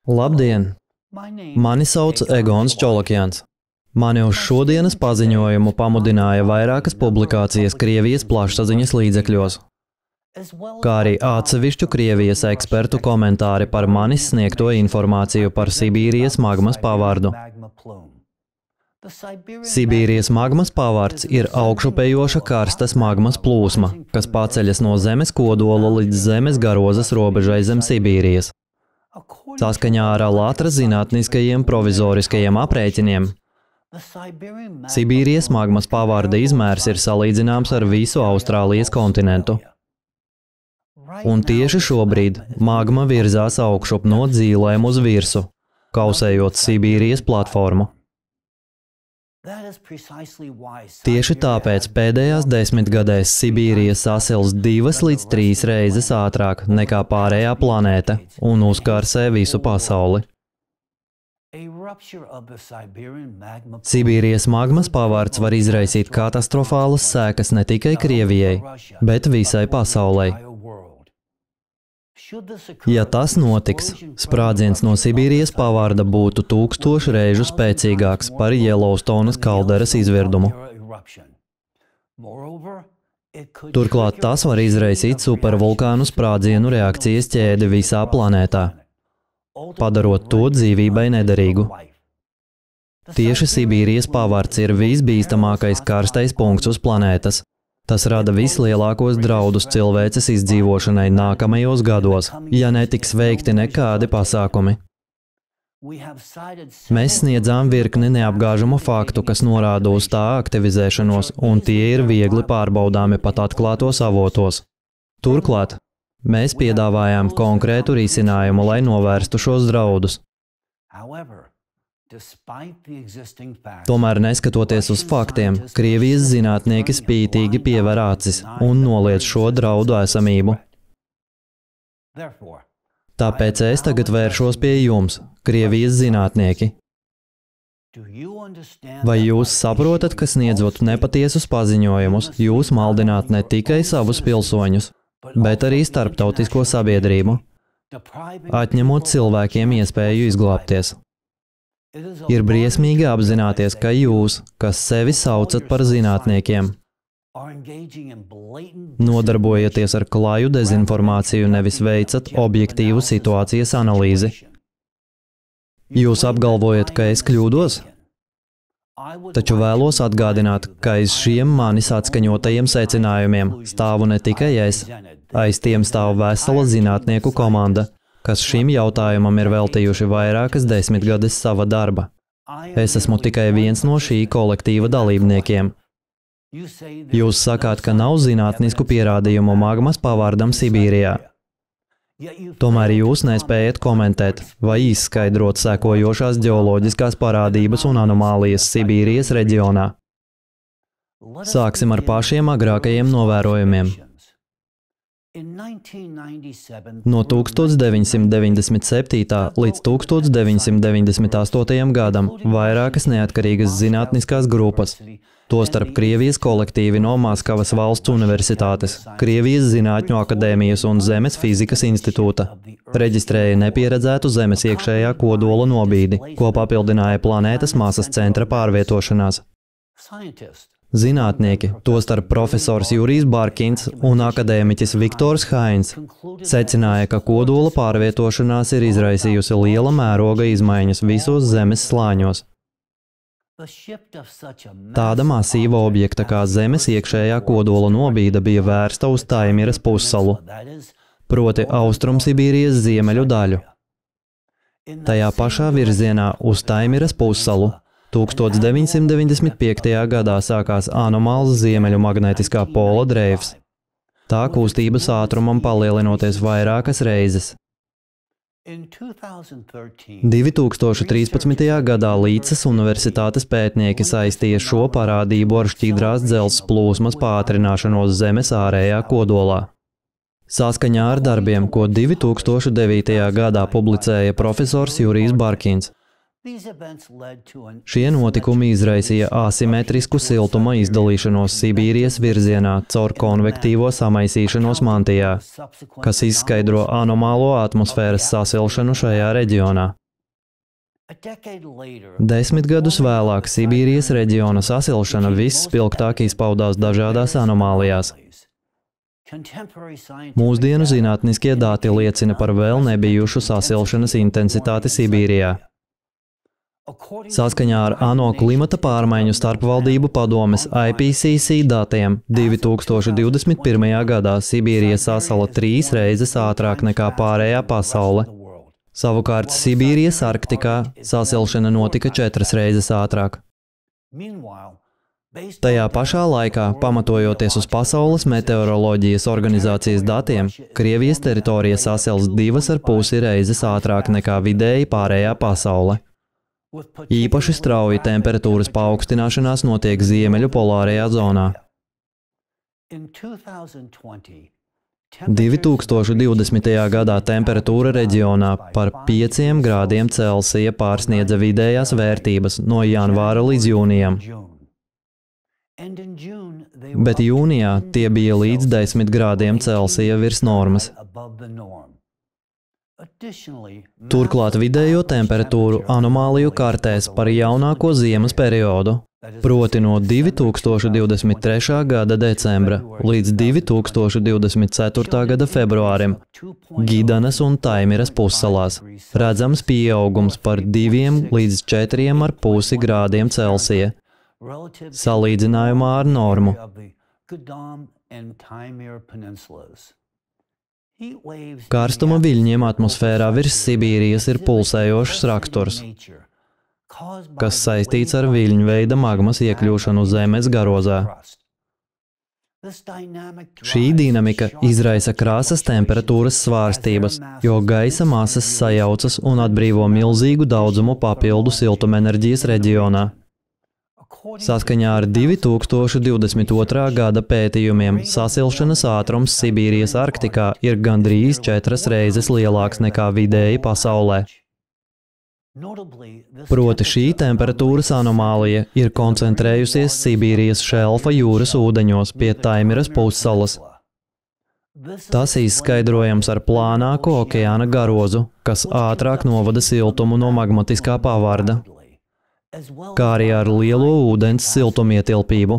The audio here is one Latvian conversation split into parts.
Labdien! Mani sauc Egons Čolokjans. Mani uz šodienas paziņojumu pamudināja vairākas publikācijas Krievijas plašsaziņas līdzekļos, kā arī atsevišķu Krievijas ekspertu komentāri par manis sniegto informāciju par Sibīrijas magmas pavārdu. Sibīrijas magmas pavārds ir augšupejoša karstas magmas plūsma, kas paceļas no zemes kodola līdz zemes garozas robežai zem Sibīrijas. Saskaņā ar Alatra zinātniskajiem provizoriskajiem aprēķiniem, Sibīrijas magmas pavārda izmērs ir salīdzināms ar visu Austrālijas kontinentu. Un tieši šobrīd magma virzās augšup no dzīlēm uz virsu, kausējot Sibīrijas platformu. Tieši tāpēc pēdējās 10 gadēs Sibīrija sasils 2 līdz 3 reizes ātrāk nekā pārējā planēta un uzkarsē visu pasauli. Sibīrijas magmas pavārds var izraisīt katastrofālas sekas ne tikai Krievijai, bet visai pasaulei. Ja tas notiks, sprādziens no Sibīrijas pavārda būtu 1000 reižu spēcīgāks par Yellowstonas kalderas izvirdumu. Turklāt tas var izraisīt supervulkānu sprādzienu reakcijas ķēdi visā planētā, padarot to dzīvībai nederīgu. Tieši Sibīrijas pavārds ir visbīstamākais karstais punkts uz planētas. Tas rada vislielākos draudus cilvēces izdzīvošanai nākamajos gados, ja netiks veikti nekādi pasākumi. Mēs sniedzām virkni neapgāžamu faktu, kas norāda uz tā aktivizēšanos, un tie ir viegli pārbaudāmi pat atklātos avotos. Turklāt, mēs piedāvājām konkrētu risinājumu, lai novērstu šos draudus. Tomēr, neskatoties uz faktiem, Krievijas zinātnieki spītīgi piever acis un noliedz šo draudu esamību. Tāpēc es tagad vēršos pie jums, Krievijas zinātnieki. Vai jūs saprotat, ka sniedzot nepatiesus paziņojumus, jūs maldināt ne tikai savus pilsoņus, bet arī starptautisko sabiedrību, atņemot cilvēkiem iespēju izglābties? Ir briesmīgi apzināties, ka jūs, kas sevi saucat par zinātniekiem, nodarbojaties ar klaju dezinformāciju, nevis veicat objektīvu situācijas analīzi. Jūs apgalvojat, ka es kļūdos? Taču vēlos atgādināt, ka aiz šiem manis atskaņotajiem secinājumiem stāvu ne tikai es, aiz tiem stāv vesela zinātnieku komanda, kas šim jautājumam ir veltījuši vairākas 10 gadus sava darba. Es esmu tikai viens no šī kolektīva dalībniekiem. Jūs sakāt, ka nav zinātnisku pierādījumu magmas pavārdam Sibīrijā. Tomēr jūs nespējat komentēt vai izskaidrot sekojošās ģeoloģiskās parādības un anomālijas Sibīrijas reģionā. Sāksim ar pašiem agrākajiem novērojumiem. No 1997. līdz 1998. gadam vairākas neatkarīgas zinātniskās grupas, tostarp Krievijas kolektīvi no Maskavas valsts universitātes, Krievijas zinātņu akadēmijas un Zemes fizikas institūta, reģistrēja nepieredzētu Zemes iekšējā kodola nobīdi, ko papildināja planētas masas centra pārvietošanās. Zinātnieki, tostarp profesors Jurijs Barkins un akadēmiķis Viktors Hains, secināja, ka kodola pārvietošanās ir izraisījusi liela mēroga izmaiņas visos Zemes slāņos. Tāda masīva objekta kā Zemes iekšējā kodola nobīde bija vērsta uz Taimiras pussalu, proti Austrumsibīrijas ziemeļu daļu. Tajā pašā virzienā uz Taimiras pussalu 1995. gadā sākās anomāls ziemeļu magnētiskā pola dreifs, tā kustības ātrumam palielinoties vairākas reizes. 2013. gadā Līdzes universitātes pētnieki saistīja šo parādību ar šķidrās dzelzs plūsmas pātrināšanos Zemes ārējā kodolā. Saskaņā ar darbiem, ko 2009. gadā publicēja profesors Jurijs Barkins, Šie notikumi izraisīja asimetrisku siltuma izdalīšanos Sibīrijas virzienā caur konvektīvo samaisīšanos mantijā, kas izskaidro anomālo atmosfēras sasilšanu šajā reģionā. 10 gadus vēlāk Sibīrijas reģiona sasilšana visspilgtāk izpaudās dažādās anomālijās. Mūsdienu zinātniskie dati liecina par vēl nebijušu sasilšanas intensitāti Sibīrijā. Saskaņā ar ANO klimata pārmaiņu starpvaldību padomes IPCC datiem 2021. gadā Sibīrija sasala 3 reizes ātrāk nekā pārējā pasaule. Savukārt Sibīrijas Arktikā sasilšana notika 4 reizes ātrāk. Tajā pašā laikā, pamatojoties uz Pasaules meteoroloģijas organizācijas datiem, Krievijas teritorija sasils 2,5 reizes ātrāk nekā vidēji pārējā pasaule. Īpaši strauji temperatūras paaugstināšanās notiek ziemeļu polārajā zonā. 2020. gadā temperatūra reģionā par 5 grādiem Celsija pārsniedza vidējās vērtības no janvāra līdz jūnijam. Bet jūnijā tie bija līdz 10 grādiem Celsija virs normas. Turklāt vidējo temperatūru anomāliju kartēs par jaunāko ziemas periodu, proti no 2023. gada decembra līdz 2024. gada februārim, Gidanas un Taimiras pussalās, redzams pieaugums par 2 līdz 4,5 grādiem Celsija, salīdzinājumā ar normu. Karstuma viļņiem atmosfērā virs Sibīrijas ir pulsējošs raksturs, kas saistīts ar viļņveida magmas iekļūšanu Zemes garozā. Šī dinamika izraisa krāsas temperatūras svārstības, jo gaisa masas sajaucas un atbrīvo milzīgu daudzumu papildu siltumenerģijas reģionā. Saskaņā ar 2022. gada pētījumiem sasilšanas ātrums Sibīrijas Arktikā ir gandrīz 4 reizes lielāks nekā vidēji pasaulē. Proti šī temperatūras anomālija ir koncentrējusies Sibīrijas šelfa jūras ūdeņos pie Taimiras pussalas. Tas izskaidrojams ar plānāku okeāna garozu, kas ātrāk novada siltumu no magmatiskā pavarda, kā arī ar lielo ūdens siltumietilpību,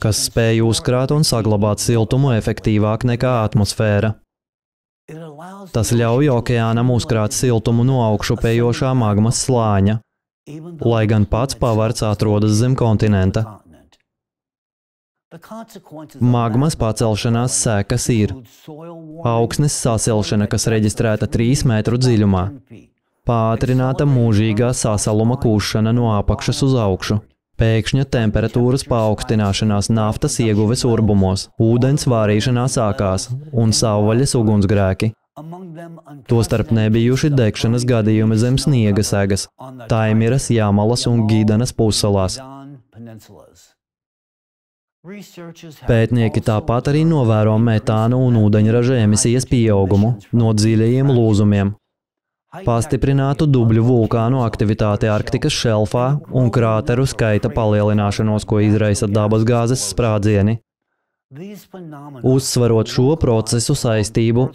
kas spēj uzkrāt un saglabāt siltumu efektīvāk nekā atmosfēra. Tas ļauj okeānam uzkrāt siltumu no augšupējošā magmas slāņa, lai gan pats pavards atrodas zem kontinenta. Magmas pacelšanās sekas ir augsnes sasilšana, kas reģistrēta 3 metru dziļumā, pātrināta mūžīgā sasaluma kūšana no apakšas uz augšu, pēkšņa temperatūras paaugstināšanās naftas ieguves urbumos, ūdens vārīšanās ākās un savvaļas ugunsgrēki. Tostarp nebijuši degšanas gadījumi zem sniega segas, Taimiras, Jamalas un Gidanas pussalās. Pētnieki tāpat arī novēro metāna un ūdeņraža emisijas pieaugumu no dziļajiem lūzumiem, pastiprinātu dubļu vulkānu aktivitāti Arktikas šelfā un krāteru skaita palielināšanos, ko izraisa dabasgāzes sprādzieni. Uzsverot šo procesu saistību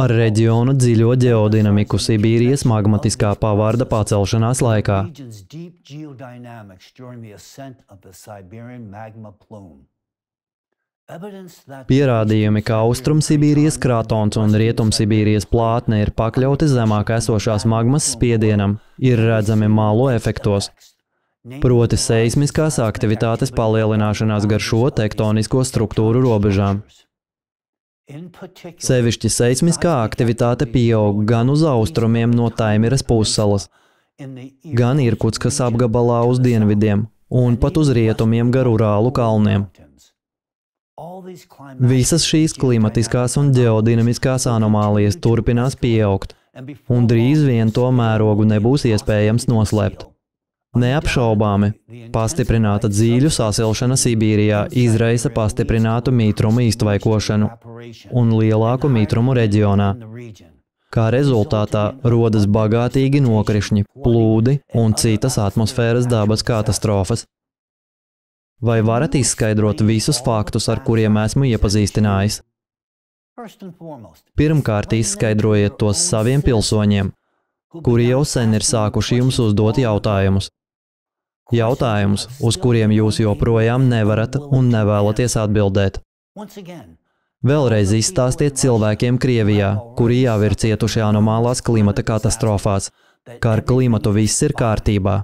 ar reģionu dziļo ģeodinamiku Sibīrijas magmatiskā pavarda pacelšanās laikā. Pierādījumi, ka Austrumsibīrijas kratons un Rietumsibīrijas plātne ir pakļauti zemāk esošās magmas spiedienam, ir redzami malu efektos, proti seismiskās aktivitātes palielināšanās gar šo tektonisko struktūru robežām. Sevišķi seismiskā aktivitāte pieaug gan uz austrumiem no Taimiras pussalas, gan Irkutskas apgabalā uz dienvidiem un pat uz rietumiem gar Urālu kalniem. Visas šīs klimatiskās un ģeodinamiskās anomālijas turpinās pieaugt, un drīz vien to mērogu nebūs iespējams noslēpt. Neapšaubāmi, pastiprināta dzīļu sasilšana Sibīrijā izraisa pastiprinātu mitrumu iztvaikošanu un lielāku mitrumu reģionā. Kā rezultātā rodas bagātīgi nokrišņi, plūdi un citas atmosfēras dabas katastrofas. Vai varat izskaidrot visus faktus, ar kuriem esmu iepazīstinājis? Pirmkārt, izskaidrojiet tos saviem pilsoņiem, kuri jau sen ir sākuši jums uzdot jautājumus. Jautājumus, uz kuriem jūs joprojām nevarat un nevēlaties atbildēt. Vēlreiz izstāstiet cilvēkiem Krievijā, kuri jau ir cietuši anomālās klimata katastrofās, ka ar klimatu viss ir kārtībā,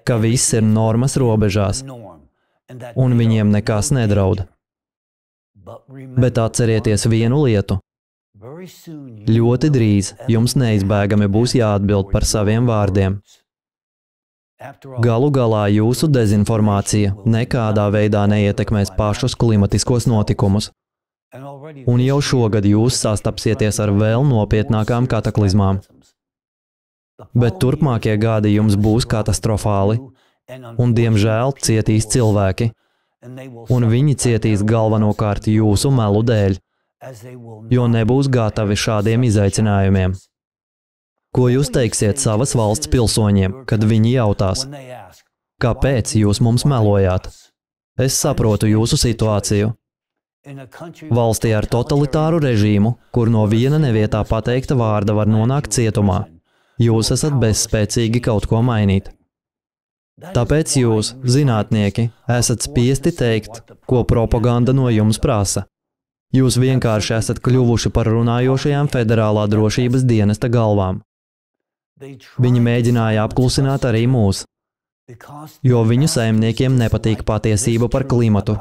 ka viss ir normas robežās, un viņiem nekas nedraud. Bet atcerieties vienu lietu. Ļoti drīz jums neizbēgami būs jāatbild par saviem vārdiem. Galu galā jūsu dezinformācija nekādā veidā neietekmēs pašus klimatiskos notikumus. Un jau šogad jūs sastapsieties ar vēl nopietnākām kataklizmām. Bet turpmākie gadi jums būs katastrofāli, un diemžēl cietīs cilvēki, un viņi cietīs galvenokārt jūsu melu dēļ, jo nebūs gatavi šādiem izaicinājumiem. Ko jūs teiksiet savas valsts pilsoņiem, kad viņi jautās, kāpēc jūs mums melojāt? Es saprotu jūsu situāciju. Valstī ar totalitāru režīmu, kur no viena nevietā pateikta vārda var nonākt cietumā, jūs esat bezspēcīgi kaut ko mainīt. Tāpēc jūs, zinātnieki, esat spiesti teikt, ko propaganda no jums prasa. Jūs vienkārši esat kļuvuši par runājošajām federālā drošības dienesta galvām. Viņi mēģināja apklusināt arī mūs, jo viņu saimniekiem nepatīk patiesība par klimatu,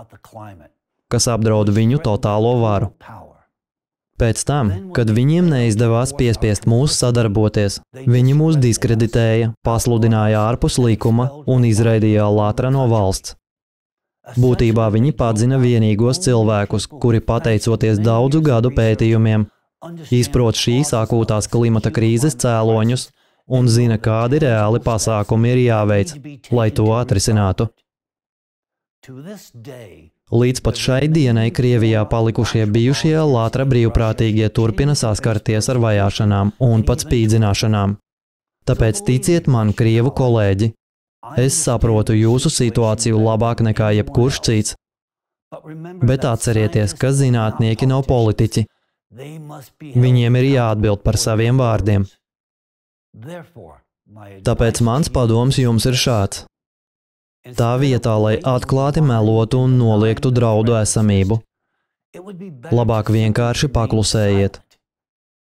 kas apdraud viņu totālo varu. Pēc tam, kad viņiem neizdevās piespiest mūs sadarboties, viņi mūs diskreditēja, pasludināja ārpus likuma un izraidīja Latra no valsts. Būtībā viņi padzina vienīgos cilvēkus, kuri pateicoties daudzu gadu pētījumiem, izprot šīs akūtās klimata krīzes cēloņus un zina, kādi reāli pasākumi ir jāveic, lai to atrisinātu. Līdz pat šai dienai Krievijā palikušie bijušie Latra brīvprātīgie turpina saskarties ar vajāšanām un pat spīdzināšanām. Tāpēc ticiet man, krievu kolēģi, es saprotu jūsu situāciju labāk nekā jebkurš cits, bet atcerieties, ka zinātnieki nav politiķi. Viņiem ir jāatbild par saviem vārdiem. Tāpēc mans padoms jums ir šāds. Tā vietā, lai atklāti melotu un noliegtu draudu esamību, labāk vienkārši paklusējiet.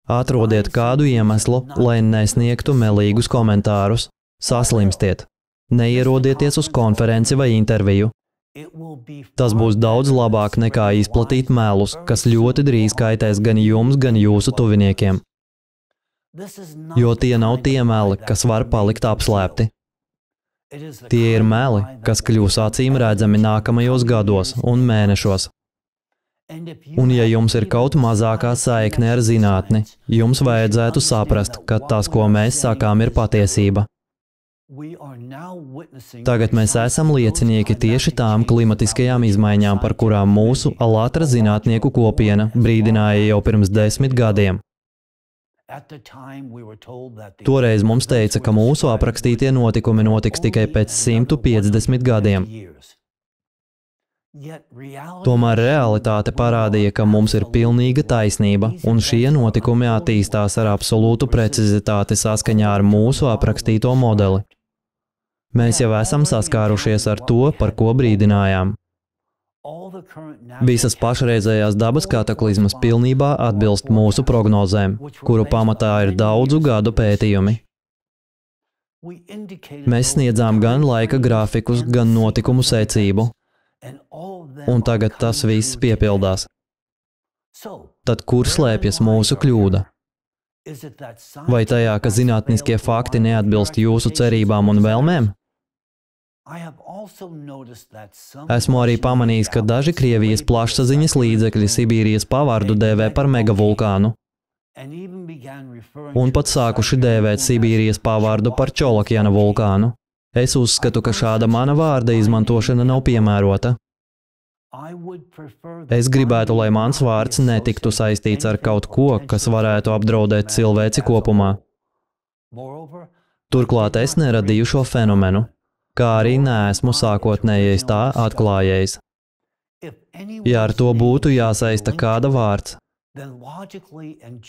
Atrodiet kādu iemeslu, lai nesniegtu melīgus komentārus. Saslimstiet. Neierodieties uz konferenci vai interviju. Tas būs daudz labāk nekā izplatīt melus, kas ļoti drīz kaitēs gan jums, gan jūsu tuviniekiem. Jo tie nav tie meli, kas var palikt apslēpti. Tie ir meli, kas kļūs acīm redzami nākamajos gados un mēnešos. Un ja jums ir kaut mazākā saikne ar zinātni, jums vajadzētu saprast, ka tas, ko mēs sakām, ir patiesība. Tagad mēs esam liecinieki tieši tām klimatiskajām izmaiņām, par kurām mūsu Latra zinātnieku kopiena brīdināja jau pirms 10 gadiem. Toreiz mums teica, ka mūsu aprakstītie notikumi notiks tikai pēc 150 gadiem. Tomēr realitāte parādīja, ka mums ir pilnīga taisnība, un šie notikumi attīstās ar absolūtu precizitāti saskaņā ar mūsu aprakstīto modeli. Mēs jau esam saskārušies ar to, par ko brīdinājām. Visas pašreizējās dabas kataklizmas pilnībā atbilst mūsu prognozēm, kuru pamatā ir daudzu gadu pētījumi. Mēs sniedzām gan laika grafikus, gan notikumu secību, un tagad tas viss piepildās. Tad kur slēpjas mūsu kļūda? Vai tajā, ka zinātniskie fakti neatbilst jūsu cerībām un vēlmēm? Esmu arī pamanījis, ka daži Krievijas plašsaziņas līdzekļi Sibīrijas pavardu dēvē par megavulkānu, un pat sākuši dēvēt Sibīrijas pavardu par Čolokjana vulkānu. Es uzskatu, ka šāda mana vārda izmantošana nav piemērota. Es gribētu, lai mans vārds netiktu saistīts ar kaut ko, kas varētu apdraudēt cilvēci kopumā. Turklāt es neradīju šo fenomenu, kā arī neesmu sākotnējais tā atklājējs. Ja ar to būtu jāsaista kāda vārds,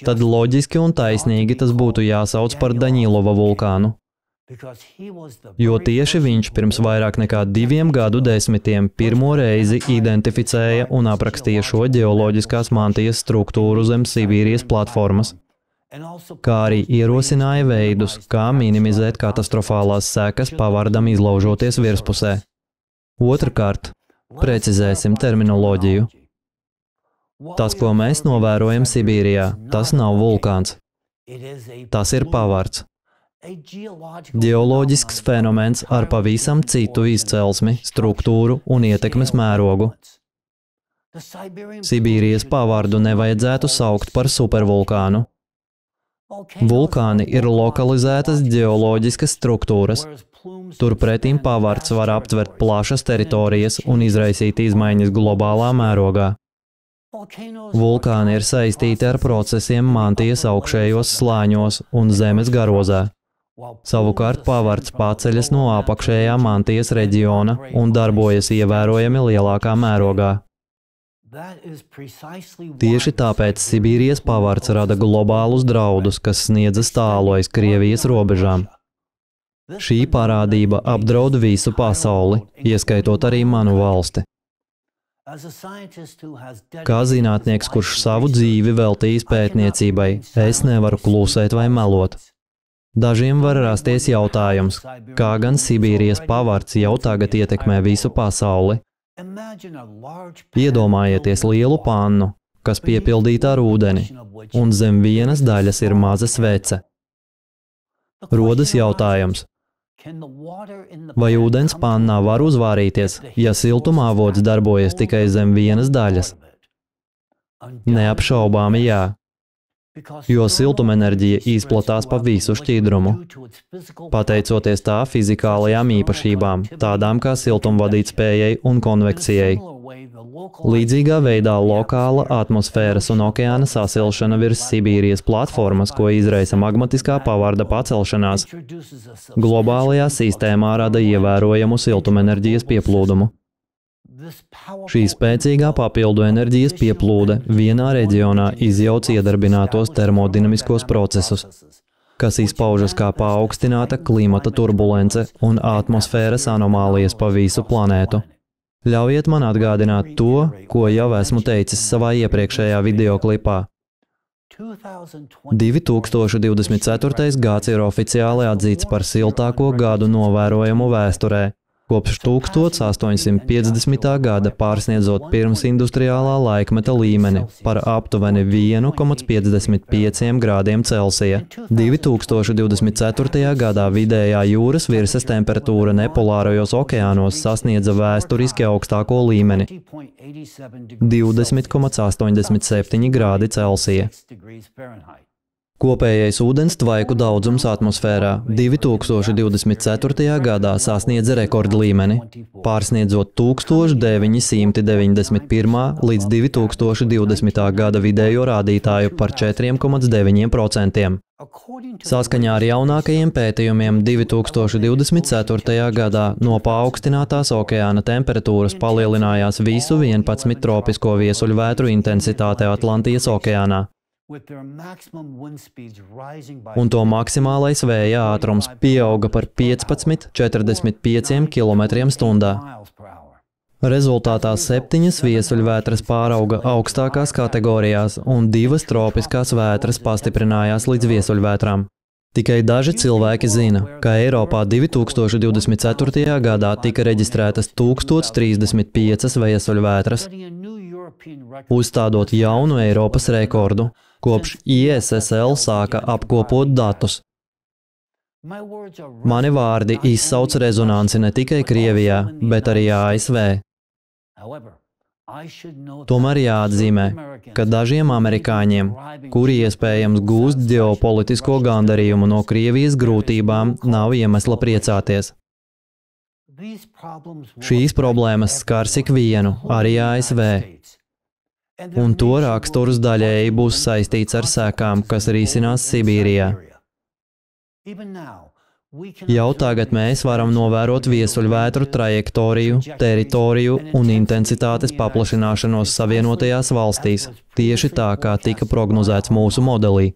tad loģiski un taisnīgi tas būtu jāsauc par Daņilova vulkānu, jo tieši viņš pirms vairāk nekā 2 gadu desmitiem pirmo reizi identificēja un aprakstīja šo ģeoloģiskās mantijas struktūru zem Sibīrijas platformas, kā arī ierosināja veidus, kā minimizēt katastrofālās sekas pavardam izlaužoties virspusē. Otrkārt, precizēsim terminoloģiju. Tas, ko mēs novērojam Sibīrijā, tas nav vulkāns. Tas ir pavards. Ģeoloģisks fenomens ar pavisam citu izcelsmi, struktūru un ietekmes mērogu. Sibīrijas pavardu nevajadzētu saukt par supervulkānu. Vulkāni ir lokalizētas ģeoloģiskas struktūras. Turpretīm pavards var aptvert plašas teritorijas un izraisīt izmaiņas globālā mērogā. Vulkāni ir saistīti ar procesiem mantijas augšējos slāņos un zemes garozā. Savukārt pavards paceļas no apakšējā mantijas reģiona un darbojas ievērojami lielākā mērogā. Tieši tāpēc Sibīrijas pavards rada globālus draudus, kas sniedzas tālu aiz Krievijas robežām. Šī parādība apdraud visu pasauli, ieskaitot arī manu valsti. Kā zinātnieks, kurš savu dzīvi veltījis pētniecībai, es nevaru klusēt vai melot. Dažiem var rasties jautājums, kā gan Sibīrijas pavards jau tagad ietekmē visu pasauli. Iedomājieties lielu pannu, kas piepildīta ar ūdeni, un zem vienas daļas ir maza svece. Rodas jautājums, vai ūdens pannā var uzvārīties, ja siltumāvots darbojas tikai zem vienas daļas? Neapšaubāmi jā, jo siltumenerģija izplatās pa visu šķidrumu, pateicoties tā fizikālajām īpašībām, tādām kā siltumvadītspējai un konvekcijai. Līdzīgā veidā lokāla atmosfēras un okeāna sasilšana virs Sibīrijas platformas, ko izraisa magmatiskā pavarda pacelšanās, globālajā sistēmā rada ievērojamu siltumenerģijas pieplūdumu. Šī spēcīgā papildu enerģijas pieplūde vienā reģionā izjauc iedarbinātos termodinamiskos procesus, kas izpaužas kā paaugstināta klimata turbulence un atmosfēras anomālijas pa visu planētu. Ļaujiet man atgādināt to, ko jau esmu teicis savā iepriekšējā videoklipā. 2024. gads ir oficiāli atzīts par siltāko gadu novērojumu vēsturē, kopš 1850. gada pārsniedzot pirmsindustriālā laikmeta līmeni par aptuveni 1,55 grādiem Celsija. 2024. gadā vidējā jūras virsmas temperatūra nepolārajos okeānos sasniedza vēsturiski augstāko līmeni – 20,87 grādi Celsija. Kopējais ūdens tvaiku daudzums atmosfērā 2024. gadā sasniedza rekordlīmeni, pārsniedzot 1991. līdz 2020. gada vidējo rādītāju par 4,9%. Saskaņā ar jaunākajiem pētījumiem 2024. gadā no paaugstinātās okeāna temperatūras palielinājās visu 11 tropisko viesuļvētru intensitāte Atlantijas okeānā, un to maksimālais vēja ātrums pieauga par 15–45 km/h. Rezultātā 7 viesuļvētras pārauga augstākās kategorijās un 2 tropiskās vētras pastiprinājās līdz viesuļvētrām. Tikai daži cilvēki zina, ka Eiropā 2024. gadā tika reģistrētas 1035 viesuļvētras, uzstādot jaunu Eiropas rekordu, kopš ISSL sāka apkopot datus. Mani vārdi izsauc rezonanci ne tikai Krievijā, bet arī ASV. Tomēr jāatzīmē, ka dažiem amerikāņiem, kuri iespējams gūst ģeopolitisko gandarījumu no Krievijas grūtībām, nav iemesla priecāties. Šīs problēmas skars ikvienu, arī ASV, un to raksturs daļēji būs saistīts ar sekām, kas risinās Sibīrijā. Jau tagad mēs varam novērot viesuļvētru trajektoriju, teritoriju un intensitātes paplašināšanos Savienotajās valstīs, tieši tā, kā tika prognozēts mūsu modelī.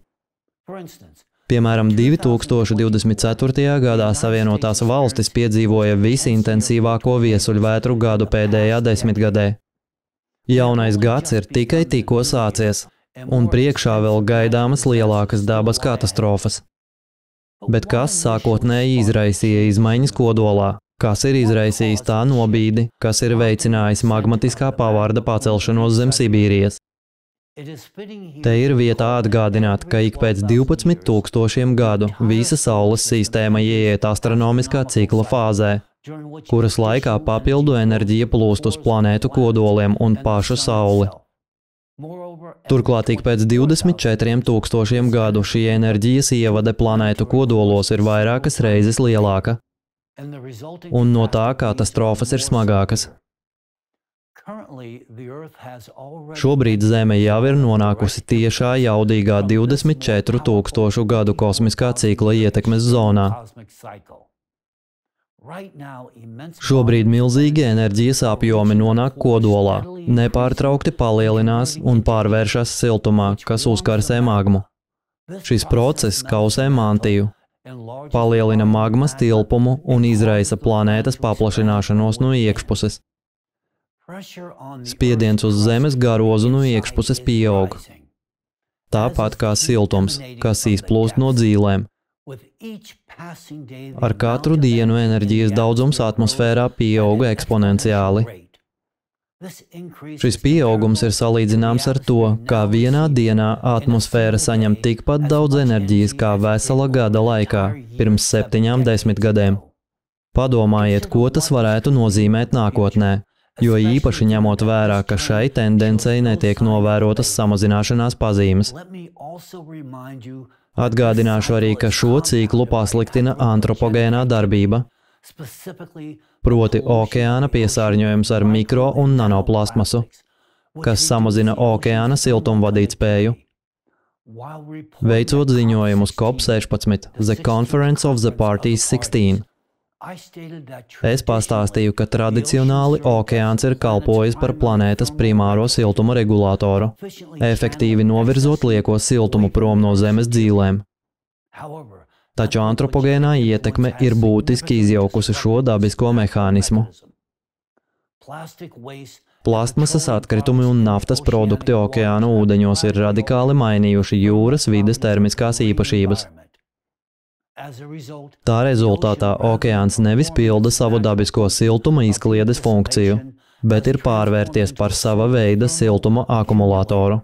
Piemēram, 2024. gadā Savienotās valstis piedzīvoja visintensīvāko viesuļvētru gadu pēdējā desmitgadē. Jaunais gads ir tikai tikko sācies, un priekšā vēl gaidāmas lielākas dabas katastrofas. Bet kas sākotnēji izraisīja izmaiņas kodolā? Kas ir izraisījis tā nobīdi, kas ir veicinājis magmatiskā pavārda pacelšanos zem Sibīrijas? Te ir vietā atgādināt, ka ik pēc 12,000 gadu visa Saules sistēma ieiet astronomiskā cikla fāzē, kuras laikā papildu enerģija plūst uz planētu kodoliem un pašu Sauli. Turklāt ik pēc 24,000 gadu šī enerģijas ievade planētu kodolos ir vairākas reizes lielāka, un no tā katastrofas ir smagākas. Šobrīd Zeme jau ir nonākusi tiešā jaudīgā 24,000 gadu kosmiskā cikla ietekmes zonā. Šobrīd milzīgi enerģijas apjomi nonāk kodolā, nepārtraukti palielinās un pārvēršas siltumā, kas uzkarsē magmu. Šis process kausē mantiju, palielina magmas tilpumu un izraisa planētas paplašināšanos no iekšpuses. Spiediens uz Zemes garozu no iekšpuses pieaug. Tāpat kā siltums, kas izplūst no dzīlēm. Ar katru dienu enerģijas daudzums atmosfērā pieauga eksponenciāli. Šis pieaugums ir salīdzināms ar to, kā vienā dienā atmosfēra saņem tikpat daudz enerģijas kā vesela gada laikā, pirms 70 gadiem. Padomājiet, ko tas varētu nozīmēt nākotnē, jo īpaši ņemot vērā, ka šai tendencei netiek novērotas samazināšanās pazīmes. Atgādināšu arī, ka šo ciklu pasliktina antropogēnā darbība, proti okeāna piesārņojums ar mikro un nanoplastmasu, kas samazina okeāna siltumvadītspēju. Veicot ziņojumus COP16, The Conference of the Parties 16, es pastāstīju, ka tradicionāli okeāns ir kalpojis par planētas primāro siltuma regulātoru, efektīvi novirzot lieko siltumu prom no Zemes dzīlēm. Taču antropogēnā ietekme ir būtiski izjaukusi šo dabisko mehānismu. Plastmasas atkritumi un naftas produkti okeāna ūdeņos ir radikāli mainījuši jūras vides termiskās īpašības. Tā rezultātā okeāns nevis pilda savu dabisko siltuma izkliedes funkciju, bet ir pārvērties par sava veida siltuma akumulātoru.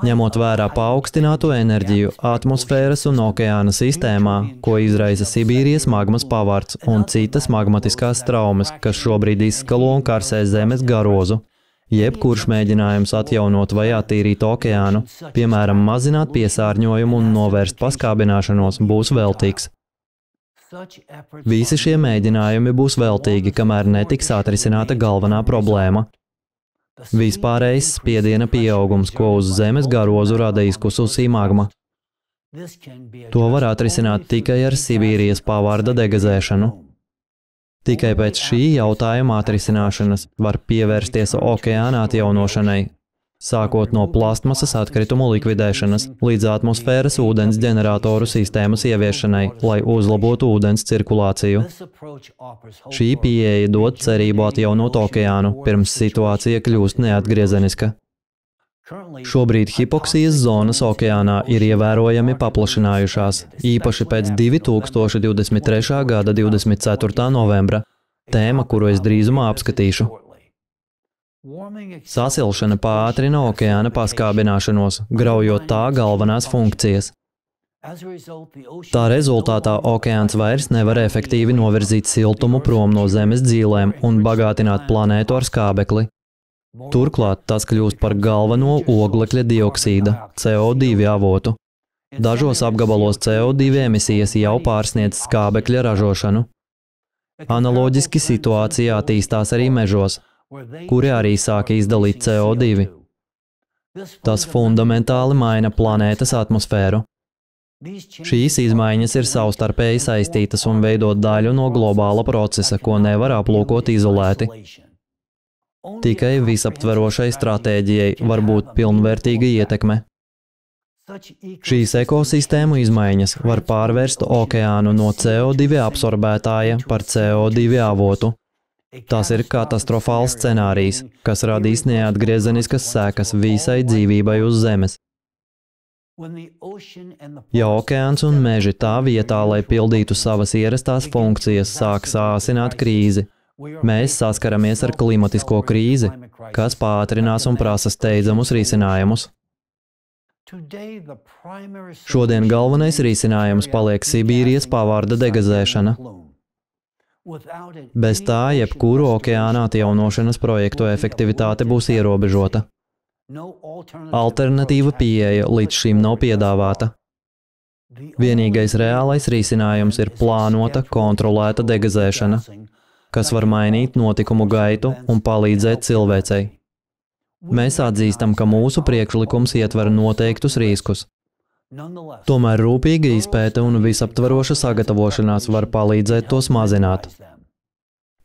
Ņemot vērā paaugstināto enerģiju atmosfēras un okeāna sistēmā, ko izraisa Sibīrijas magmas pavārds un citas magmatiskās traumas, kas šobrīd izskalo un karsē Zemes garozu, jebkurš mēģinājums atjaunot vai attīrīt okeānu, piemēram, mazināt piesārņojumu un novērst paskābināšanos, būs veltīgs. Visi šie mēģinājumi būs veltīgi, kamēr netiks atrisināta galvenā problēma. Vispārējais spiediena pieaugums, ko uz Zemes garozu rada izkususī magma. To var atrisināt tikai ar Sibīrijas pavārda degazēšanu. Tikai pēc šī jautājuma atrisināšanas var pievērsties okeāna atjaunošanai, sākot no plastmasas atkritumu likvidēšanas līdz atmosfēras ūdens ģeneratoru sistēmas ieviešanai, lai uzlabotu ūdens cirkulāciju. Šī pieeja dod cerību atjaunot okeānu, pirms situācija kļūst neatgriezeniska. Šobrīd hipoksijas zonas okeānā ir ievērojami paplašinājušās, īpaši pēc 2023. gada 24. novembra, tēma, kuru es drīzumā apskatīšu. Sasilšana pātrina okeāna paskābināšanos, graujot tā galvenās funkcijas. Tā rezultātā okeāns vairs nevar efektīvi novirzīt siltumu prom no Zemes dzīlēm un bagātināt planētu ar skābekli. Turklāt tas kļūst par galveno oglekļa dioksīda, CO2 avotu. Dažos apgabalos CO2 emisijas jau pārsniedz skābekļa ražošanu. Analoģiski situācija attīstās arī mežos, kuri arī sāk izdalīt CO2. Tas fundamentāli maina planētas atmosfēru. Šīs izmaiņas ir savstarpēji saistītas un veido daļu no globāla procesa, ko nevar aplūkot izolēti. Tikai visaptverošai stratēģijai var būt pilnvērtīga ietekme. Šīs ekosistēmu izmaiņas var pārvērst okeānu no CO2 absorbētāja par CO2 avotu. Tas ir katastrofāls scenārijs, kas radīs neatgriezeniskas sekas visai dzīvībai uz Zemes. Ja okeāns un meži tā vietā, lai pildītu savas ierastās funkcijas, sāk sāsināt krīzi, mēs saskaramies ar klimatisko krīzi, kas pātrinās un prasa steidzamus risinājumus. Šodien galvenais risinājums paliek Sibīrijas pavārda degazēšana. Bez tā jebkuru okeāna atjaunošanas projektu efektivitāte būs ierobežota. Alternatīva pieeja līdz šim nav piedāvāta. Vienīgais reālais risinājums ir plānota, kontrolēta degazēšana, kas var mainīt notikumu gaitu un palīdzēt cilvēcei. Mēs atzīstam, ka mūsu priekšlikums ietver noteiktus riskus. Tomēr rūpīga izpēte un visaptveroša sagatavošanās var palīdzēt tos mazināt.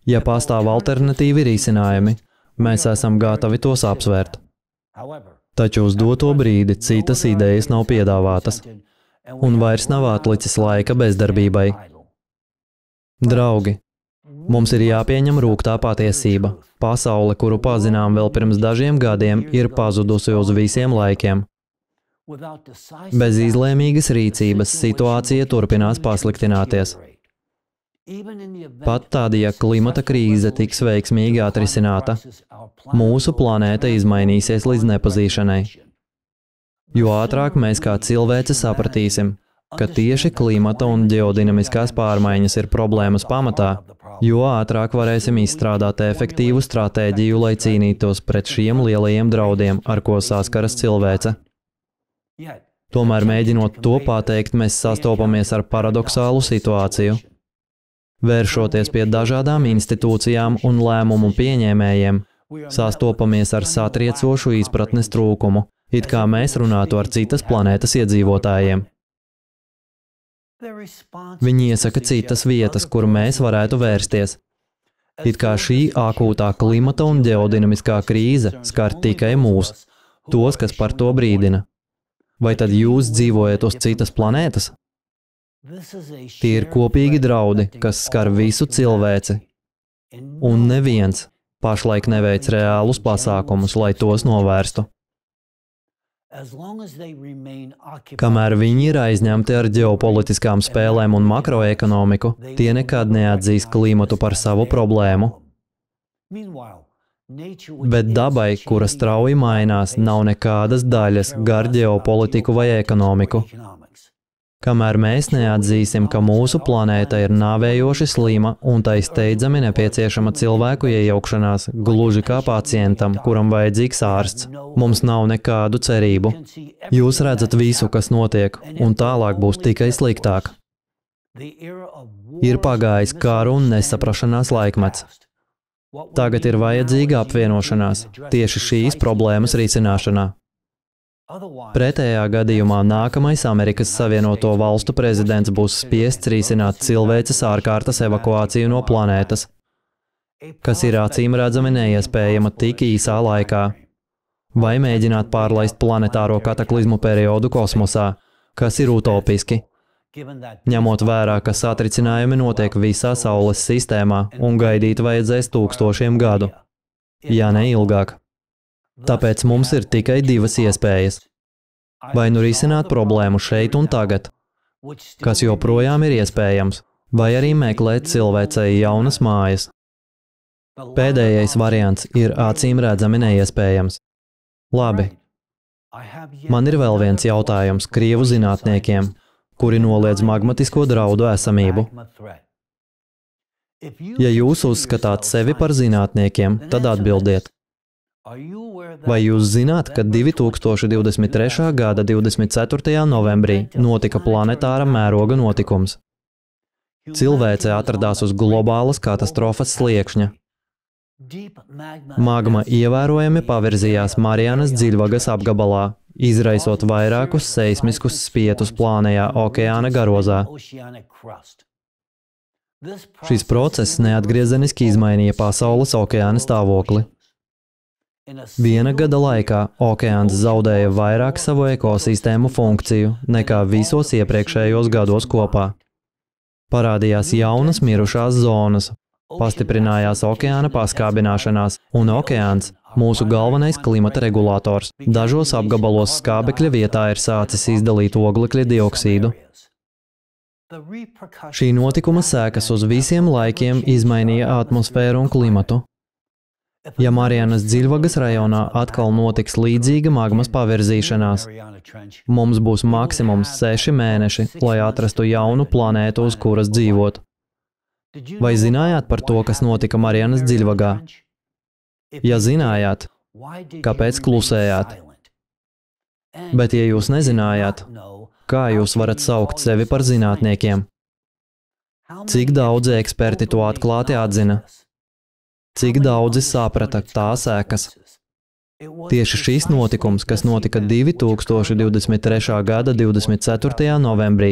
Ja pastāv alternatīvi risinājumi, mēs esam gatavi tos apsvērt. Taču uz doto brīdi citas idejas nav piedāvātas, un vairs nav atlicis laika bezdarbībai. Draugi, mums ir jāpieņem rūgtā patiesība. Pasaule, kuru pazinām vēl pirms dažiem gadiem, ir pazudusi uz visiem laikiem. Bez izlēmīgas rīcības situācija turpinās pasliktināties. Pat tad, ja klimata krīze tiks veiksmīgi atrisināta, mūsu planēta izmainīsies līdz nepazīšanai. Jo ātrāk mēs kā cilvēci sapratīsim, ka tieši klimata un ģeodinamiskās pārmaiņas ir problēmas pamatā, jo ātrāk varēsim izstrādāt efektīvu stratēģiju, lai cīnītos pret šiem lielajiem draudiem, ar ko saskaras cilvēce. Tomēr mēģinot to pateikt, mēs sastopamies ar paradoxālu situāciju. Vēršoties pie dažādām institūcijām un lēmumu pieņēmējiem, sastopamies ar satriecošu izpratnes trūkumu, it kā mēs runātu ar citas planētas iedzīvotājiem. Viņi iesaka citas vietas, kur mēs varētu vērsties. It kā šī akūtā klimata un ģeodinamiskā krīze skar tikai mūs, tos, kas par to brīdina. Vai tad jūs dzīvojat uz citas planētas? Tie ir kopīgi draudi, kas skar visu cilvēci. Un neviens pašlaik neveic reālus pasākumus, lai tos novērstu. Kamēr viņi ir aizņemti ar ģeopolitiskām spēlēm un makroekonomiku, tie nekad neatzīs klimatu par savu problēmu. Bet dabai, kura strauji mainās, nav nekādas daļas gar ģeopolitiku vai ekonomiku. Kamēr mēs neatzīsim, ka mūsu planēta ir nāvējoši slima un tai steidzami nepieciešama cilvēku iejaukšanās, gluži kā pacientam, kuram vajadzīgs ārsts, mums nav nekādu cerību. Jūs redzat visu, kas notiek, un tālāk būs tikai sliktāk. Ir pagājis karu un nesaprašanās laikmets. Tagad ir vajadzīga apvienošanās tieši šīs problēmas risināšanā. Pretējā gadījumā nākamais Amerikas Savienoto Valstu prezidents būs spiests risināt cilvēces ārkārtas evakuāciju no planētas, kas ir acīm redzami neiespējama tik īsā laikā, vai mēģināt pārlaist planetāro kataklizmu periodu kosmosā, kas ir utopiski. Ņemot vērā, ka satricinājumi notiek visā Saules sistēmā un gaidīt vajadzēs 1000 gadu, ja ne ilgāk. Tāpēc mums ir tikai divas iespējas. Vai nu risināt problēmu šeit un tagad, kas joprojām ir iespējams, vai arī meklēt cilvēcei jaunas mājas. Pēdējais variants ir acīm redzami neiespējams. Labi. Man ir vēl viens jautājums krievu zinātniekiem, kuri noliedz magmatisko draudu esamību. Ja jūs uzskatāt sevi par zinātniekiem, tad atbildiet. Vai jūs zināt, ka 2023. gada 24. novembrī notika planetāra mēroga notikums? Cilvēce atradās uz globālas katastrofas sliekšņa. Magma ievērojami pavirzījās Marianas dziļvagas apgabalā, izraisot vairākus seismiskus spietus plānajā okeāna garozā. Šis process neatgriezeniski izmainīja pasaules okeāna stāvokli. Viena gada laikā okeāns zaudēja vairāk savu ekosistēmu funkciju nekā visos iepriekšējos gados kopā. Parādījās jaunas mirušās zonas, pastiprinājās okeāna paskābināšanās, un okeāns, mūsu galvenais klimata regulators, dažos apgabalos skābekļa vietā ir sācis izdalīt oglekļa dioksīdu. Šī notikuma sēkas uz visiem laikiem izmainīja atmosfēru un klimatu. Ja Marianas dziļvagas rajonā atkal notiks līdzīga magmas pavirzīšanās, mums būs maksimums 6 mēneši, lai atrastu jaunu planētu, uz kuras dzīvot. Vai zinājāt par to, kas notika Marianas dziļvagā? Ja zinājāt, kāpēc klusējāt? Bet ja jūs nezinājāt, kā jūs varat saukt sevi par zinātniekiem? Cik daudzi eksperti to atklāti atzina? Cik daudzi saprata tā sekas? Tieši šis notikums, kas notika 2023. gada 24. novembrī,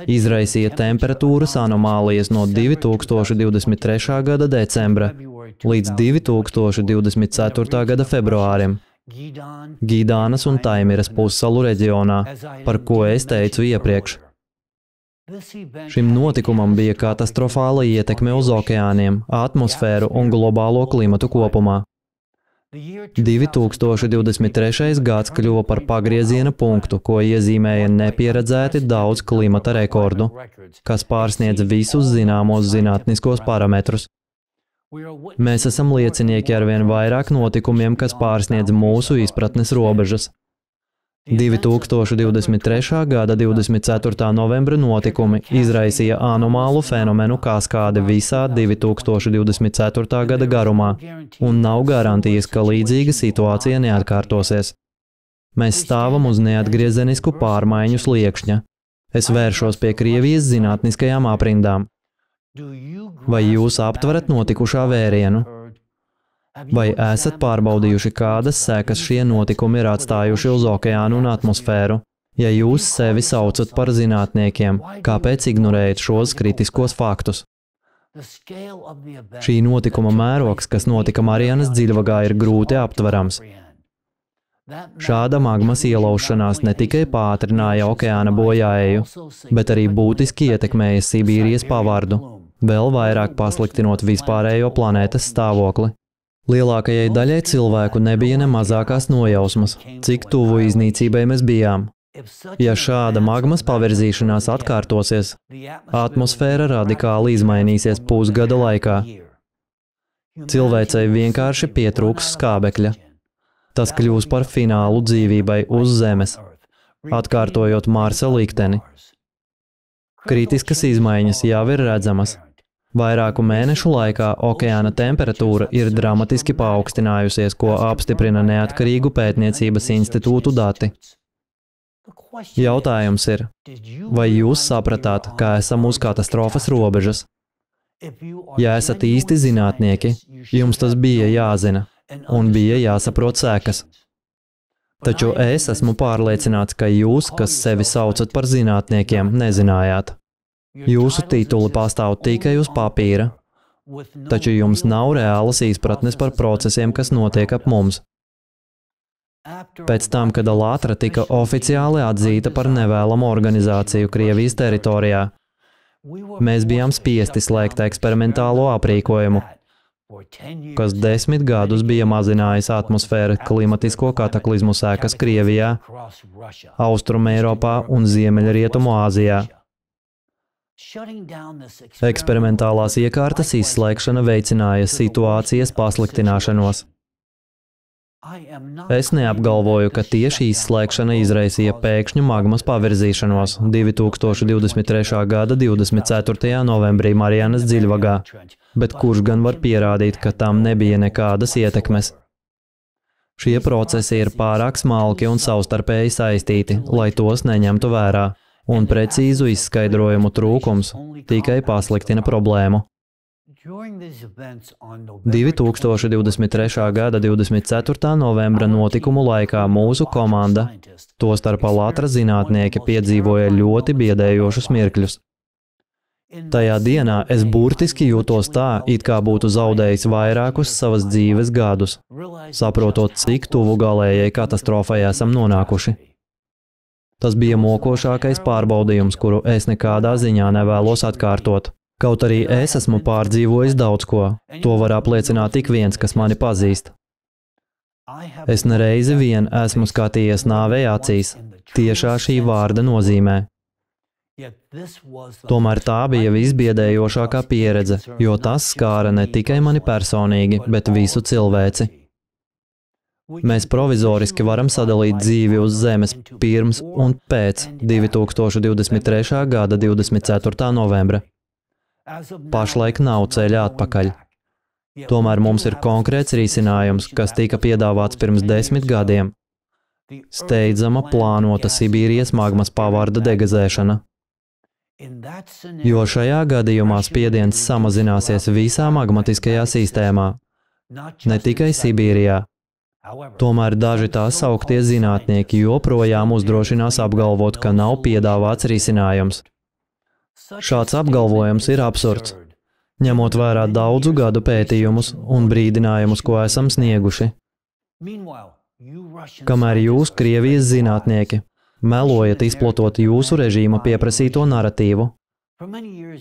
izraisīja temperatūras anomālijas no 2023. gada decembra līdz 2024. gada februārim Gidānas un Taimiras pussalu reģionā, par ko es teicu iepriekš. Šim notikumam bija katastrofāla ietekme uz okeāniem, atmosfēru un globālo klimatu kopumā. 2023. gads kļuva par pagrieziena punktu, ko iezīmēja nepieredzēti daudz klimata rekordu, kas pārsniedz visus zināmos zinātniskos parametrus. Mēs esam liecinieki arvien vairāk notikumiem, kas pārsniedz mūsu izpratnes robežas. 2023. gada 24. novembra notikumi izraisīja anomālu fenomenu kaskādi visā 2024. gada garumā, un nav garantijas, ka līdzīga situācija neatkārtosies. Mēs stāvam uz neatgriezenisku pārmaiņu sliekšņa. Es vēršos pie Krievijas zinātniskajām aprindām. Vai jūs aptverat notikušā vērienu? Vai esat pārbaudījuši, kādas sekas šie notikumi ir atstājuši uz okeānu un atmosfēru? Ja jūs sevi saucat par zinātniekiem, kāpēc ignorējat šos kritiskos faktus? Šī notikuma mērogs, kas notika Marianas dziļvagā, ir grūti aptverams. Šāda magmas ielaušanās ne tikai pātrināja okeāna bojāeju, bet arī būtiski ietekmēja Sibīrijas pavardu, vēl vairāk pasliktinot vispārējo planētas stāvokli. Lielākajai daļai cilvēku nebija ne mazākās nojausmas, cik tuvu iznīcībai mēs bijām. Ja šāda magmas pavirzīšanās atkārtosies, atmosfēra radikāli izmainīsies pusgada laikā. Cilvēcei vienkārši pietrūks skābekļa. Tas kļūs par finālu dzīvībai uz Zemes, atkārtojot Marsa likteni. Kritiskas izmaiņas jau ir redzamas. Vairāku mēnešu laikā okeāna temperatūra ir dramatiski paaugstinājusies, ko apstiprina neatkarīgu pētniecības institūtu dati. Jautājums ir, vai jūs sapratāt, ka esam uz katastrofas robežas? Ja esat īsti zinātnieki, jums tas bija jāzina, un bija jāsaprot sekas. Taču es esmu pārliecināts, ka jūs, kas sevi saucat par zinātniekiem, nezinājāt. Jūsu tituli pastāv tikai uz papīra, taču jums nav reālas izpratnes par procesiem, kas notiek ap mums. Pēc tam, kad Alatra tika oficiāli atzīta par nevēlamu organizāciju Krievijas teritorijā, mēs bijām spiesti slēgt eksperimentālo aprīkojumu, kas 10 gadus bija mazinājis atmosfēra klimatisko kataklizmu sekas Krievijā, Austrumeiropā un Ziemeļrietumu Āzijā. Eksperimentālās iekārtas izslēgšana veicināja situācijas pasliktināšanos. Es neapgalvoju, ka tieši izslēgšana izraisīja pēkšņu magmas pavirzīšanos 2023. gada 24. novembrī Marianas dziļvagā, bet kurš gan var pierādīt, ka tam nebija nekādas ietekmes? Šie procesi ir pārāk smalki un savstarpēji saistīti, lai tos neņemtu vērā. un precīzu izskaidrojumu trūkums tikai pasliktina problēmu. 2023. gada 24. novembra notikumu laikā mūsu komanda, tostarp Alatra zinātnieki, piedzīvoja ļoti biedējošus mirkļus. Tajā dienā es burtiski jūtos tā, it kā būtu zaudējis vairākus savas dzīves gadus, saprotot, cik tuvu galējai katastrofai esam nonākuši. Tas bija mokošākais pārbaudījums, kuru es nekādā ziņā nevēlos atkārtot. Kaut arī es esmu pārdzīvojis daudz ko, to var apliecināt tik viens, kas mani pazīst. Es nereizi vien esmu skatījies nāvei acīs, tiešā šī vārda nozīmē. Tomēr tā bija visbiedējošākā pieredze, jo tas skāra ne tikai mani personīgi, bet visu cilvēci. Mēs provizoriski varam sadalīt dzīvi uz zemes pirms un pēc 2023. gada 24. novembra. Pašlaik nav ceļa atpakaļ. Tomēr mums ir konkrēts risinājums, kas tika piedāvāts pirms 10 gadiem. Steidzama plānota Sibīrijas magmas pavarda degazēšana. Jo šajā gadījumā spiediens samazināsies visā magmatiskajā sistēmā, ne tikai Sibīrijā. Tomēr daži tā sauktie zinātnieki joprojām uzdrošinās apgalvot, ka nav piedāvāts risinājums. Šāds apgalvojums ir absurds, ņemot vērā daudzu gadu pētījumus un brīdinājumus, ko esam snieguši. Kamēr jūs, Krievijas zinātnieki, melojat izplatot jūsu režīma pieprasīto naratīvu,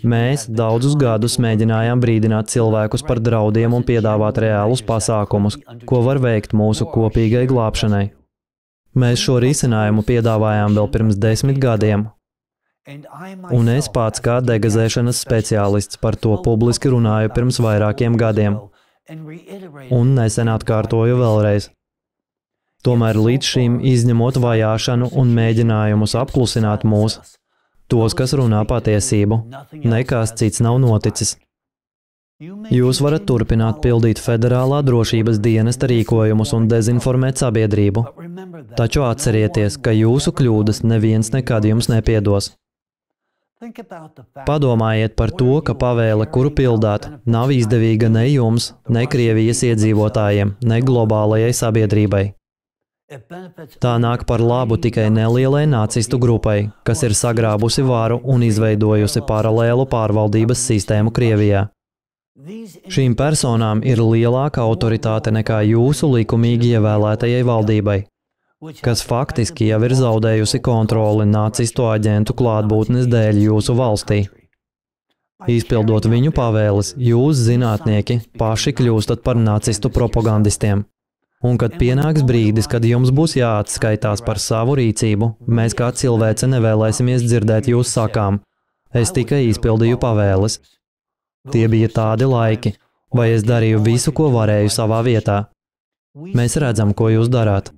mēs daudzus gadus mēģinājām brīdināt cilvēkus par draudiem un piedāvāt reālus pasākumus, ko var veikt mūsu kopīgai glābšanai. Mēs šo risinājumu piedāvājām vēl pirms 10 gadiem. Un es pats kā degazēšanas speciālists par to publiski runāju pirms vairākiem gadiem. Un nesen atkārtoju vēlreiz. Tomēr līdz šim, izņemot vajāšanu un mēģinājumus apklusināt mūs, tos, kas runā patiesību, nekas cits nav noticis. Jūs varat turpināt pildīt Federālā drošības dienesta rīkojumus un dezinformēt sabiedrību, taču atcerieties, ka jūsu kļūdas neviens nekad jums nepiedos. Padomājiet par to, ka pavēle, kuru pildāt, nav izdevīga ne jums, ne Krievijas iedzīvotājiem, ne globālajai sabiedrībai. Tā nāk par labu tikai nelielai nacistu grupai, kas ir sagrābusi varu un izveidojusi paralēlu pārvaldības sistēmu Krievijā. Šīm personām ir lielāka autoritāte nekā jūsu likumīgi ievēlētajai valdībai, kas faktiski jau ir zaudējusi kontroli nacistu aģentu klātbūtnes dēļ jūsu valstī. Izpildot viņu pavēles, jūs, zinātnieki, paši kļūstat par nacistu propagandistiem. Un kad pienāks brīdis, kad jums būs jāatskaitās par savu rīcību, mēs kā cilvēce nevēlēsimies dzirdēt jūs sakām: es tikai izpildīju pavēles. Tie bija tādi laiki, vai es darīju visu, ko varēju savā vietā. Mēs redzam, ko jūs darāt.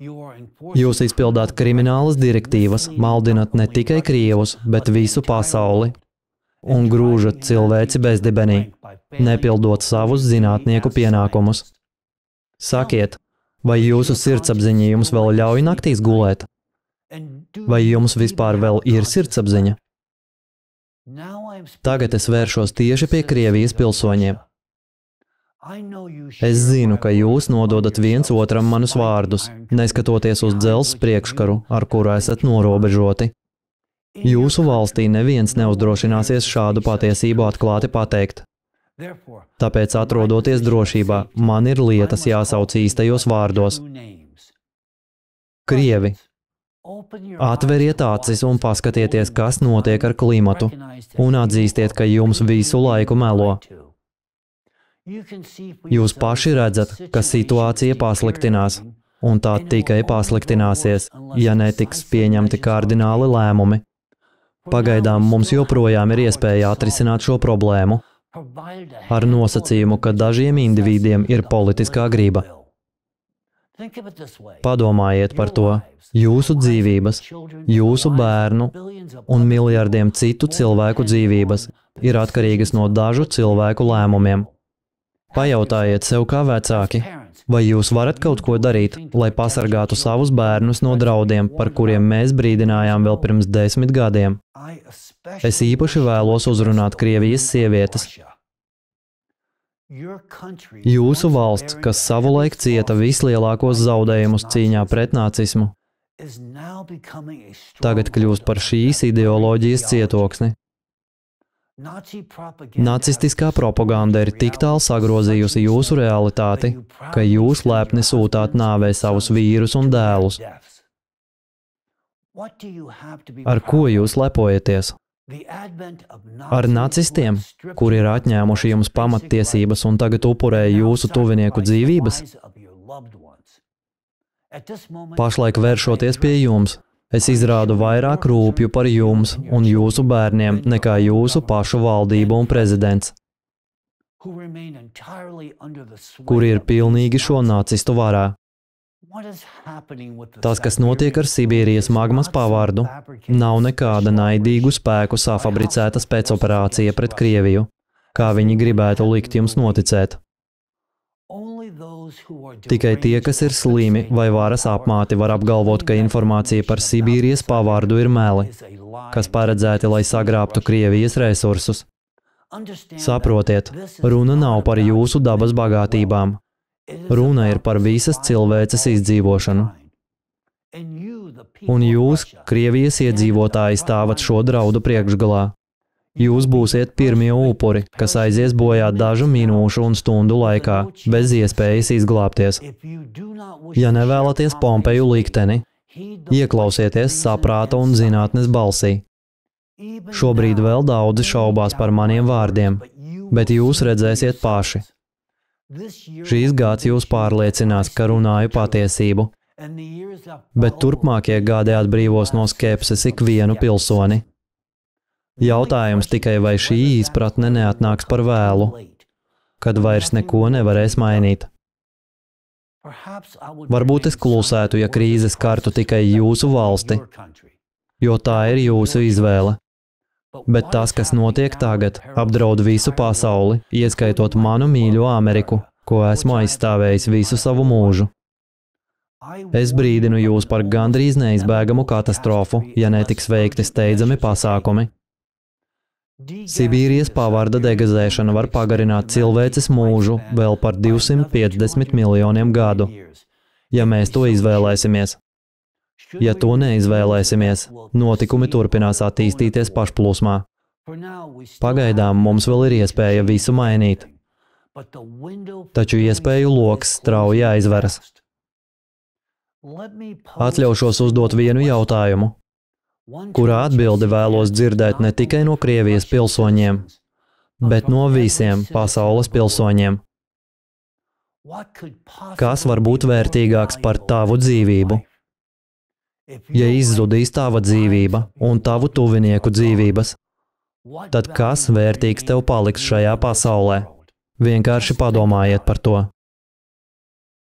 Jūs izpildāt kriminālas direktīvas, maldinat ne tikai krievus, bet visu pasauli un grūžat cilvēci bezdibenī, nepildot savus zinātnieku pienākumus. Sakiet, vai jūsu sirdsapziņa jums vēl ļauj naktīs gulēt? Vai jums vispār vēl ir sirdsapziņa? Tagad es vēršos tieši pie Krievijas pilsoņiem. Es zinu, ka jūs nododat viens otram manus vārdus, neskatoties uz dzelzs priekškaru, ar kuru esat norobežoti. Jūsu valstī neviens neuzdrošināsies šādu patiesību atklāti pateikt. Tāpēc, atrodoties drošībā, man ir lietas jāsauc īstajos vārdos. Krievi, atveriet acis un paskatieties, kas notiek ar klimatu, un atzīstiet, ka jums visu laiku melo. Jūs paši redzat, ka situācija pasliktinās, un tā tikai pasliktināsies, ja netiks pieņemti kardināli lēmumi. Pagaidām mums joprojām ir iespēja atrisināt šo problēmu, ar nosacījumu, ka dažiem indivīdiem ir politiskā griba. Padomājiet par to. Jūsu dzīvības, jūsu bērnu un miljardiem citu cilvēku dzīvības ir atkarīgas no dažu cilvēku lēmumiem. Pajautājiet sev kā vecāki, Vai jūs varat kaut ko darīt, lai pasargātu savus bērnus no draudiem, par kuriem mēs brīdinājām vēl pirms 10 gadiem? Es īpaši vēlos uzrunāt Krievijas sievietes. Jūsu valsts, kas savulaik cieta vislielākos zaudējumus cīņā pret nacismu, tagad kļūst par šīs ideoloģijas cietoksni. Nacistiskā propaganda ir tik tālu sagrozījusi jūsu realitāti, ka jūs lepni sūtāt nāvē savus vīrus un dēlus. Ar ko jūs lepojaties? Ar nacistiem, kuri ir atņēmuši jums pamattiesības un tagad upurē jūsu tuvinieku dzīvības? Pašlaik vēršoties pie jums, es izrādu vairāk rūpju par jums un jūsu bērniem nekā jūsu pašu valdība un prezidents, kuri ir pilnīgi šo nacistu varā. Tas, kas notiek ar Sibīrijas magmas pavardu, nav nekāda naidīgu spēku safabricēta spēcoperācija pret Krieviju, kā viņi gribētu likt jums noticēt. Tikai tie, kas ir slimi vai varas apmāti, var apgalvot, ka informācija par Sibīrijas pavardu ir meli, kas paredzēti, lai sagrābtu Krievijas resursus. Saprotiet, runa nav par jūsu dabas bagātībām. Runa ir par visas cilvēces izdzīvošanu. Un jūs, Krievijas iedzīvotāji, stāvat šo draudu priekšgalā. Jūs būsiet pirmie upuri, kas aizies bojā dažu minūšu un stundu laikā, bez iespējas izglābties. Ja nevēlaties Pompeju likteni, ieklausieties saprāta un zinātnes balsī. Šobrīd vēl daudzi šaubās par maniem vārdiem, bet jūs redzēsiet paši. Šīs gads jūs pārliecinās, ka runāju patiesību, bet turpmākie gadi atbrīvos no skepses ikvienu pilsoni. Jautājums tikai, vai šī izpratne neatnāks par vēlu, kad vairs neko nevarēs mainīt. Varbūt es klusētu, ja krīzes kartu tikai jūsu valsti, jo tā ir jūsu izvēle. Bet tas, kas notiek tagad, apdraud visu pasauli, ieskaitot manu mīļo Ameriku, ko esmu aizstāvējis visu savu mūžu. Es brīdinu jūs par gandrīz neizbēgamu katastrofu, ja netiks veikti steidzami pasākumi. Sibīrijas pavarda degazēšana var pagarināt cilvēces mūžu vēl par 250 miljoniem gadu, ja mēs to izvēlēsimies. Ja to neizvēlēsimies, notikumi turpinās attīstīties pašplūsmā. Pagaidām mums vēl ir iespēja visu mainīt, taču iespēju loks strauji aizveras. Atļaušos uzdot vienu jautājumu, kurā atbildi vēlos dzirdēt ne tikai no Krievijas pilsoņiem, bet no visiem pasaules pilsoņiem. Kas var būt vērtīgāks par tavu dzīvību? Ja izzudīs tava dzīvība un tavu tuvinieku dzīvības, tad kas vērtīgs tev paliks šajā pasaulē? Vienkārši padomājiet par to.